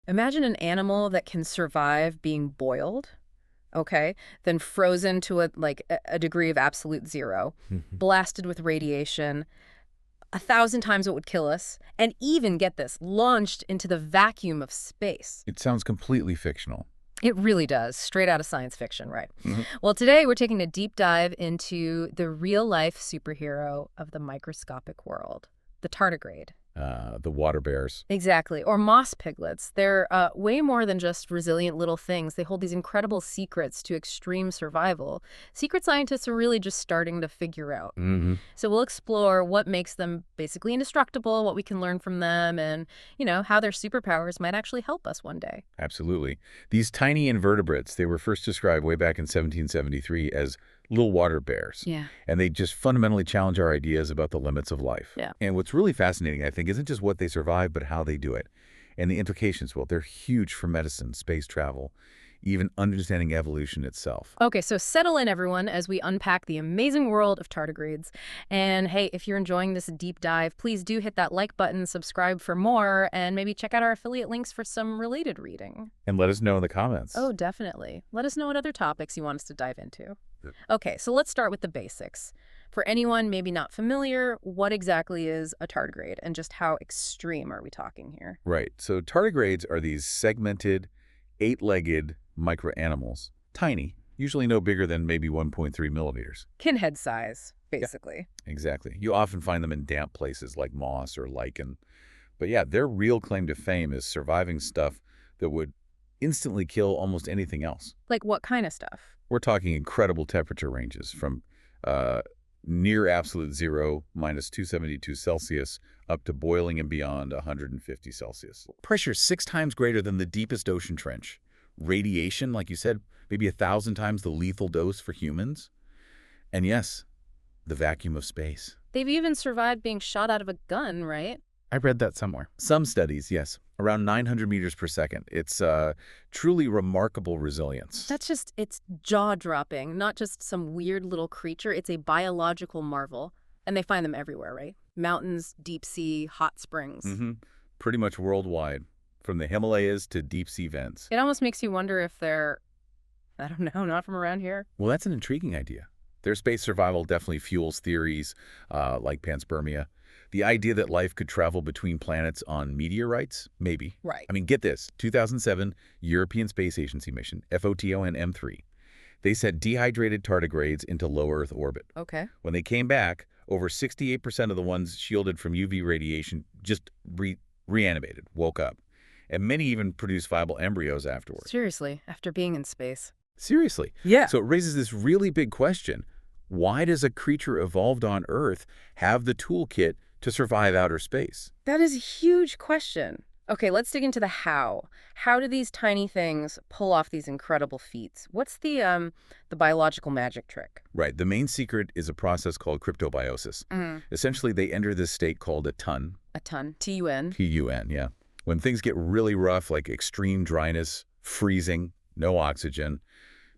Imagine an animal that can survive being boiled, okay, then frozen to a degree of absolute zero, Mhm. blasted with radiation, 1,000 times what would kill us, and even, get this, launched into the vacuum of space. It sounds completely fictional. It really does, straight out of science fiction, right? Mhm. Well, today we're taking a deep dive into the real-life superhero of the microscopic world, the tardigrade. The water bears. Exactly. Or moss piglets. They're way more than just resilient little things. They hold these incredible secrets to extreme survival. Secret scientists are really just starting to figure out. Hmm. So we'll explore what makes them basically indestructible, what we can learn from them, and, how their superpowers might actually help us one day. Absolutely. These tiny invertebrates, they were first described way back in 1773 as little water bears. Yeah. And they just fundamentally challenge our ideas about the limits of life. Yeah. And what's really fascinating, I think, isn't just what they survive, but how they do it. And the implications, well, they're huge for medicine, space travel, even understanding evolution itself. Okay, so settle in, everyone, as we unpack the amazing world of tardigrades. And hey, if you're enjoying this deep dive, please do hit that like button, subscribe for more, and maybe check out our affiliate links for some related reading. And let us know in the comments. Oh, definitely. Let us know what other topics you want us to dive into. Good. Okay, so let's start with the basics. For anyone maybe not familiar, what exactly is a tardigrade, and just how extreme are we talking here? Right. So tardigrades are these segmented, eight-legged microanimals. Tiny, usually no bigger than maybe 1.3 millimeters. Kinhead size, Yeah, basically. exactly. You often find them in damp places like moss or lichen. But yeah, their real claim to fame is surviving stuff that would instantly kill almost anything else. Like what kind of stuff? We're talking incredible temperature ranges from uh, near absolute zero, minus 272 Celsius, up to boiling and beyond 150 Celsius. Pressure 6 times greater than the deepest ocean trench. Radiation, like you said, maybe 1,000 times the lethal dose for humans. And yes, the vacuum of space. They've even survived being shot out of a gun, right? I read that somewhere. Some studies, yes, around 900 meters per second. It's truly remarkable resilience. It's jaw-dropping, not just some weird little creature. It's a biological marvel. And they find them everywhere, right? Mountains, deep sea, hot springs. Hmm. Pretty much worldwide, from the Himalayas to deep sea vents. It almost makes you wonder if they're, I don't know, not from around here. Well, that's an intriguing idea. Their space survival definitely fuels theories like panspermia. The idea that life could travel between planets on meteorites? Maybe. Right. I mean, get this. 2007 European Space Agency mission, FOTON M3. They sent dehydrated tardigrades into low Earth orbit. Okay. When they came back, over 68% of the ones shielded from UV radiation just reanimated, woke up. And many even produced viable embryos afterward. Seriously, after being in space. Seriously. Yeah. So it raises this really big question. Why does a creature evolved on Earth have the toolkit to survive outer space? That is a huge question. Okay, let's dig into the how. How do these tiny things pull off these incredible feats? What's the biological magic trick? Right. The main secret is a process called cryptobiosis. Essentially, they enter this state called a ton. A ton. T-U-N. T-U-N, yeah. When things get really rough, like extreme dryness, freezing, no oxygen,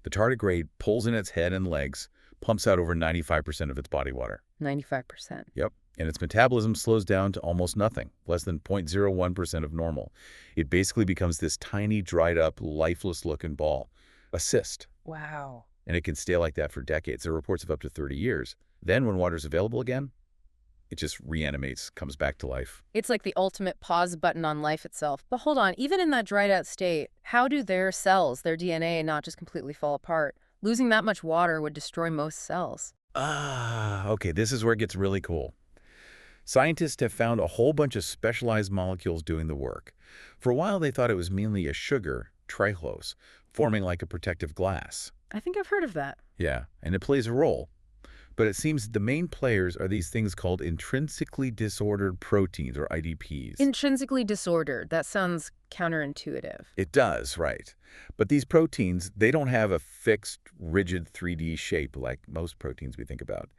the tardigrade pulls in its head and legs, pumps out over 95% of its body water. 95%. Yep. And its metabolism slows down to almost nothing, less than 0.01% of normal. It basically becomes this tiny, dried-up, lifeless-looking ball, a cyst. Wow. And it can stay like that for decades. There are reports of up to 30 years. Then, when water's available again, it just reanimates, comes back to life. It's like the ultimate pause button on life itself. But hold on, even in that dried out state, how do their cells, their DNA, not just completely fall apart? Losing that much water would destroy most cells. Okay, this is where it gets really cool. Scientists have found a whole bunch of specialized molecules doing the work. For a while, they thought it was mainly a sugar, triclose, forming like a protective glass. I think I've heard of that. Yeah, and it plays a role. But it seems the main players are these things called intrinsically disordered proteins, or IDPs. Intrinsically disordered. That sounds counterintuitive. It does, right. But these proteins, they don't have a fixed, rigid 3D shape like most proteins we think about.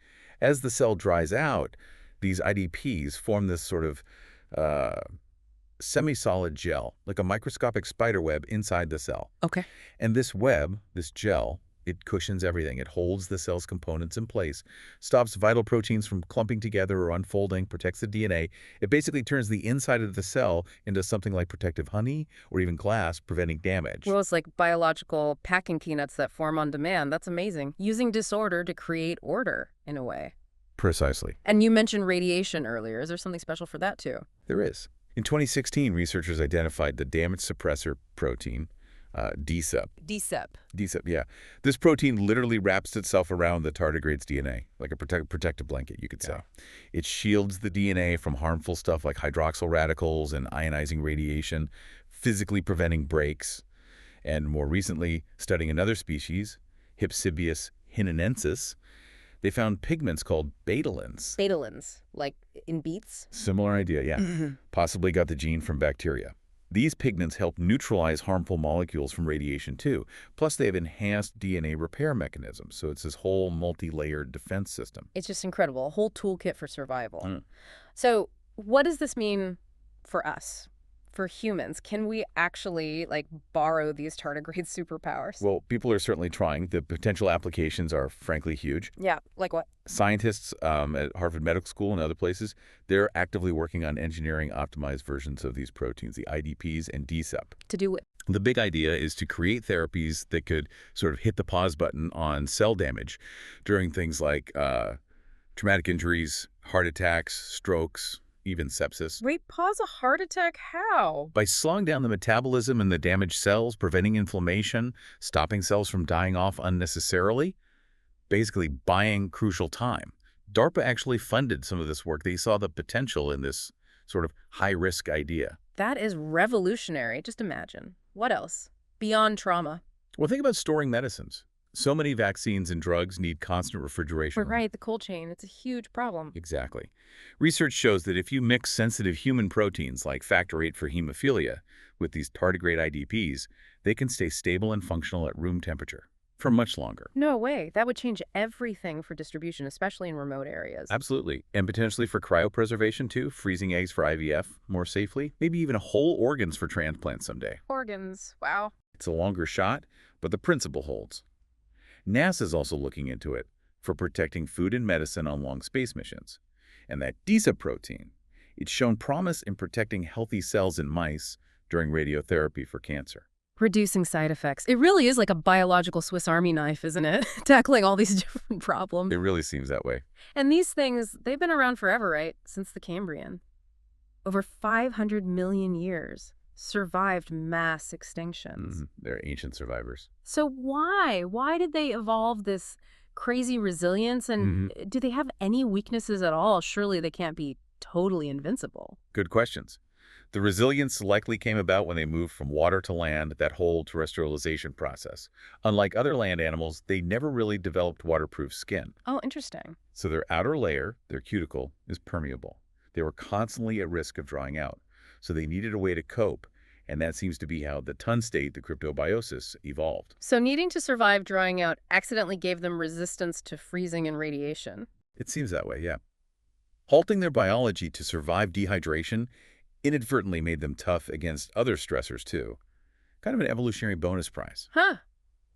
As the cell dries out, these IDPs form this sort of semi-solid gel, like a microscopic spider web inside the cell. Okay. And this web, this gel, It cushions everything. It holds the cell's components in place, stops vital proteins from clumping together or unfolding, protects the DNA. It basically turns the inside of the cell into something like protective honey or even glass, preventing damage. Well, it's like biological packing peanuts that form on demand. That's amazing. Using disorder to create order, in a way. Precisely. And you mentioned radiation earlier. Is there something special for that, too? There is. In 2016, researchers identified the damage suppressor protein, DSEP. DSEP, yeah. This protein literally wraps itself around the tardigrade's DNA, like a protective blanket, you could say. It shields the DNA from harmful stuff like hydroxyl radicals and ionizing radiation, physically preventing breaks. And more recently, studying another species, Hypsibius hinonensis, they found pigments called betalins. Betalins, like in beets? Similar idea, yeah. Possibly got the gene from bacteria. These pigments help neutralize harmful molecules from radiation too. Plus, they have enhanced DNA repair mechanisms, so it's this whole multi-layered defense system. It's just incredible. A whole toolkit for survival. So what does this mean for us? For humans, can we actually, like, borrow these tardigrade superpowers? Well, people are certainly trying. The potential applications are frankly huge. Yeah, like what? Scientists at Harvard Medical School and other places, they're actively working on engineering optimized versions of these proteins, the IDPs and DSEP. To do what? The big idea is to create therapies that could sort of hit the pause button on cell damage during things like traumatic injuries, heart attacks, strokes, even sepsis. Wait, pause a heart attack? How? By slowing down the metabolism in the damaged cells, preventing inflammation, stopping cells from dying off unnecessarily, basically buying crucial time. DARPA actually funded some of this work. They saw the potential in this sort of high-risk idea. That is revolutionary. Just imagine. What else? Beyond trauma. Well, think about storing medicines. So many vaccines and drugs need constant refrigeration. Right, the cold chain. It's a huge problem. Exactly. Research shows that if you mix sensitive human proteins like factor VIII for hemophilia with these tardigrade IDPs, they can stay stable and functional at room temperature for much longer. No way. That would change everything for distribution, especially in remote areas. Absolutely. And potentially for cryopreservation too, freezing eggs for IVF more safely, maybe even whole organs for transplant someday. Organs. Wow. It's a longer shot, but the principle holds. NASA's also looking into it for protecting food and medicine on long space missions. And that DSEP protein, it's shown promise in protecting healthy cells in mice during radiotherapy for cancer. Reducing side effects. It really is like a biological Swiss Army knife, isn't it? Tackling all these different problems. It really seems that way. And these things, they've been around forever, right? Since the Cambrian. Over 500 million years. Survived mass extinctions. They're ancient survivors. So why? Why did they evolve this crazy resilience? And do they have any weaknesses at all? Surely they can't be totally invincible. Good questions. The resilience likely came about when they moved from water to land, that whole terrestrialization process. Unlike other land animals, they never really developed waterproof skin. Oh, interesting. So their outer layer, their cuticle, is permeable. They were constantly at risk of drying out. So they needed a way to cope, and that seems to be how the ton state, the cryptobiosis, evolved. So needing to survive drying out accidentally gave them resistance to freezing and radiation. It seems that way, yeah. Halting their biology to survive dehydration inadvertently made them tough against other stressors, too. Kind of an evolutionary bonus prize. Huh.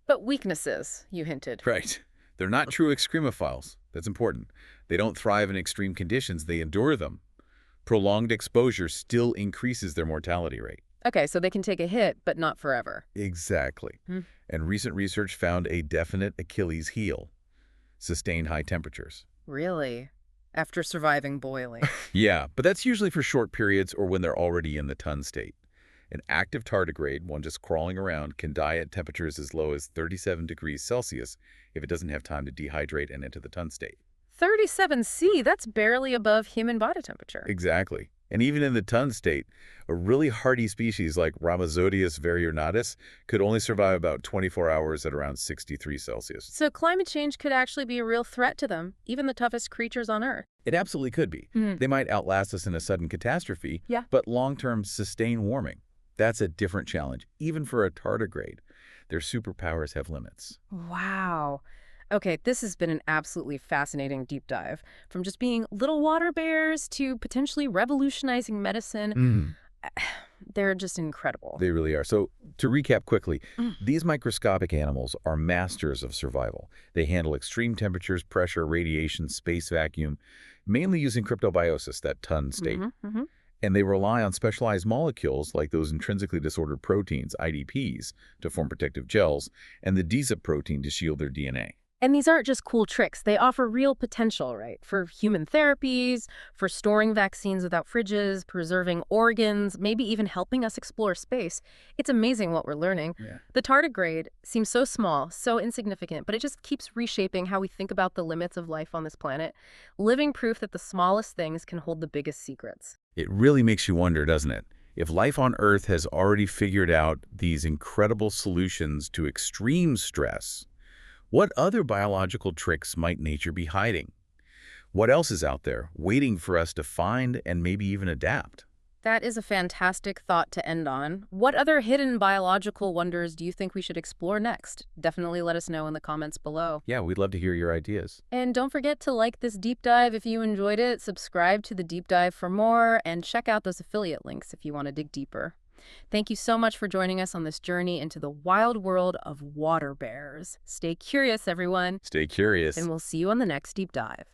But weaknesses, you hinted. Right. They're not true extremophiles. That's important. They don't thrive in extreme conditions. They endure them. Prolonged exposure still increases their mortality rate. Okay, so they can take a hit, but not forever. Exactly. And recent research found a definite Achilles heel: sustained high temperatures. Really? After surviving boiling? Yeah, but that's usually for short periods or when they're already in the ton state. An active tardigrade, one just crawling around, can die at temperatures as low as 37 degrees Celsius if it doesn't have time to dehydrate and enter the ton state. 37°C, that's barely above human body temperature. Exactly. And even in the ton state, a really hardy species like Rhamazodius varionatus could only survive about 24 hours at around 63 Celsius. So climate change could actually be a real threat to them, even the toughest creatures on Earth. It absolutely could be. They might outlast us in a sudden catastrophe, but long-term sustained warming, that's a different challenge, even for a tardigrade. Their superpowers have limits. Wow. Okay, this has been an absolutely fascinating deep dive. From just being little water bears to potentially revolutionizing medicine. they're just incredible. They really are. So to recap quickly, Mm. these microscopic animals are masters of survival. They handle extreme temperatures, pressure, radiation, space vacuum, mainly using cryptobiosis, that ton state. Hmm. And they rely on specialized molecules like those intrinsically disordered proteins, IDPs, to form protective gels, and the DZIP protein to shield their DNA. And these aren't just cool tricks. They offer real potential, right? For human therapies, for storing vaccines without fridges, preserving organs, maybe even helping us explore space. It's amazing what we're learning. Yeah. The tardigrade seems so small, so insignificant, but it just keeps reshaping how we think about the limits of life on this planet. Living proof that the smallest things can hold the biggest secrets. It really makes you wonder, doesn't it? If life on Earth has already figured out these incredible solutions to extreme stress, what other biological tricks might nature be hiding? What else is out there waiting for us to find and maybe even adapt? That is a fantastic thought to end on. What other hidden biological wonders do you think we should explore next? Definitely let us know in the comments below. Yeah, we'd love to hear your ideas. And don't forget to like this deep dive if you enjoyed it, subscribe to the deep dive for more, and check out those affiliate links if you want to dig deeper. Thank you so much for joining us on this journey into the wild world of water bears. Stay curious, everyone, Stay curious. and we'll see you on the next deep dive.